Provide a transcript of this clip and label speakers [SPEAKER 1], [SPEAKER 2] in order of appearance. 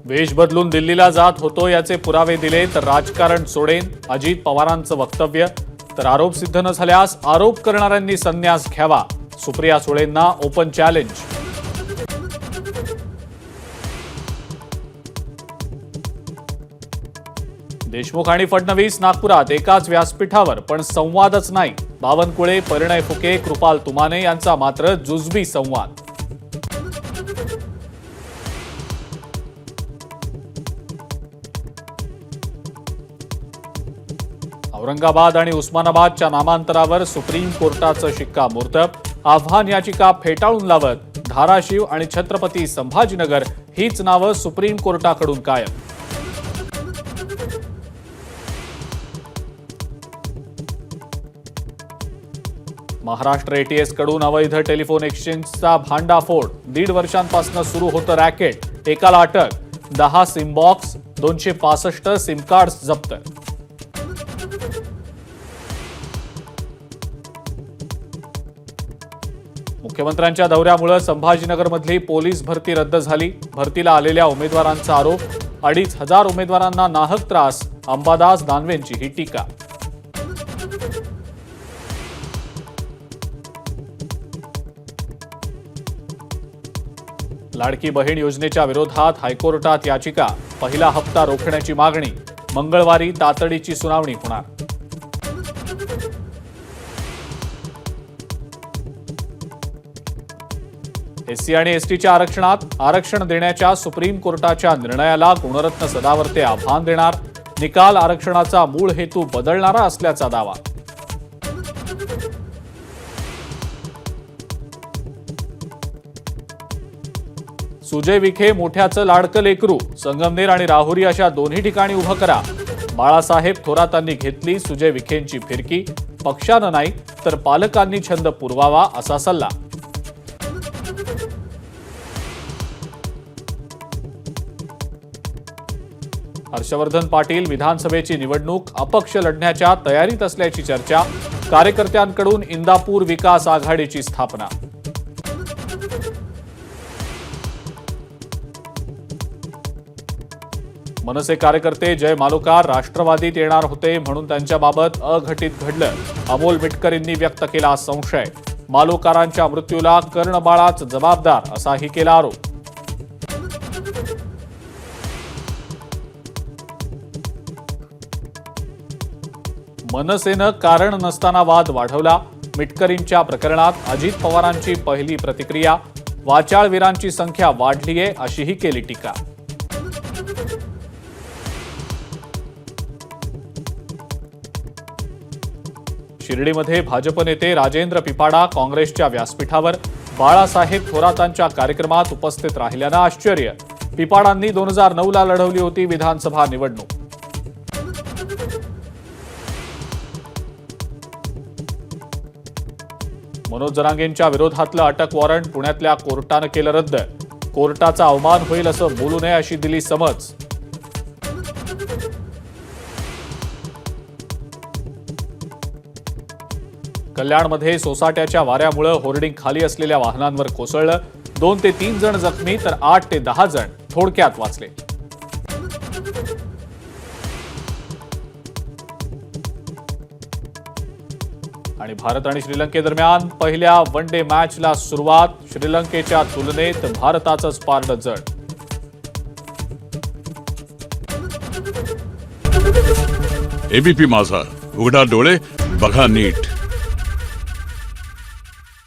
[SPEAKER 1] वेश बदलून दिल्लीला जात होतो याचे पुरावे दिले तर राजकारण सोडेन, अजित पवारांचं वक्तव्य. तर आरोप सिद्ध न झाल्यास आरोप करणाऱ्यांनी संन्यास घ्यावा, सुप्रिया सुळेंना ओपन चॅलेंज. देशमुख आणि फडणवीस नागपुरात एकाच व्यासपीठावर, पण संवादच नाही. बावनकुळे, परिणय फुके, कृपाल तुमाने यांचा मात्र जुजबी संवाद. औरंगाबाद आणि उस्मानाबादच्या नामांतरावर सुप्रीम कोर्टाचं शिक्कामोर्तब. आव्हान याचिका फेटाळून लावत धाराशिव आणि छत्रपती संभाजीनगर हीच नावं सुप्रीम कोर्टाकडून कायम. महाराष्ट्र एटीएस कडून अवैध टेलिफोन एक्सचेंजचा भांडाफोड. 1.5 वर्षांपासून सुरू होतं रॅकेट. एकाला अटक. 10 सिम बॉक्स, 265 सिम कार्ड्स जप्त. मुख्यमंत्र्यांच्या दौऱ्यामुळे संभाजीनगरमधली पोलीस भरती रद्द झाली. भरतीला आलेल्या उमेदवारांचा आरोप. 2,500 उमेदवारांना नाहक त्रास. अंबादास दानवेंची ही टीका. लाडकी बहीण योजनेच्या विरोधात हायकोर्टात याचिका. पहिला हप्ता रोखण्याची मागणी. मंगळवारी तातडीची सुनावणी होणार. एससी आणि एसटीच्या आरक्षणात आरक्षण देण्याच्या सुप्रीम कोर्टाच्या निर्णयाला गुणरत्न सदावर्ते आव्हान देणार. निकाल आरक्षणाचा मूळ हेतू बदलणारा असल्याचा दावा. सुजय विखे मोठ्याचं लाडकं लेकरू. संगमनेर आणि राहुरी अशा दोन्ही ठिकाणी उभं करा. बाळासाहेब थोरातांनी घेतली सुजय विखेंची फिरकी. पक्षानं नाही तर पालकांनी छंद पुरवावा असा सल्ला. हर्षवर्धन पाटील विधानसभेची निवडणूक अपक्ष लढण्याच्या तयारीत असल्याची चर्चा. कार्यकर्त्यांकडून इंदापूर विकास आघाडीची स्थापना. मनसे कार्यकर्ते जय मालुकार राष्ट्रवादीत येणार होते म्हणून त्यांच्याबाबत अघटित घडलं. अमोल मिटकरींनी व्यक्त केला संशय. मालुकारांच्या मृत्यूला कर्णबाळाच जबाबदार असाही केला आरोप. मनसेनं कारण नसताना वाद वाढवला. मिटकरींच्या प्रकरणात अजित पवारांची पहिली प्रतिक्रिया. वाचाळवीरांची संख्या वाढलीये अशीही केली टीका. शिर्डीमध्ये भाजप नेते राजेंद्र पिपाडा काँग्रेसच्या व्यासपीठावर. बाळासाहेब थोरातांच्या कार्यक्रमात उपस्थित राहिल्यानं आश्चर्य. पिपाडांनी 2009ला लढवली होती विधानसभा निवडणूक. मनोज जरांगेंच्या विरोधातलं अटक वॉरंट पुण्यातल्या कोर्टानं केलं रद्द. कोर्टाचा अवमान होईल असं बोलू नये अशी दिली समज. कल्याणमध्ये सोसाट्याच्या वाऱ्यामुळे होर्डिंग खाली असलेल्या वाहनांवर कोसळलं. 2 ते 3 जण जखमी तर 8 ते 10 जण थोडक्यात वाचले. आणि भारत आणि श्रीलंकेदरम्यान पहिल्या वन डे मॅचला सुरुवात. श्रीलंकेच्या तुलनेत भारताचंच पारडं जड.
[SPEAKER 2] एबीपी माझा, उघडा डोळे बघा नीट.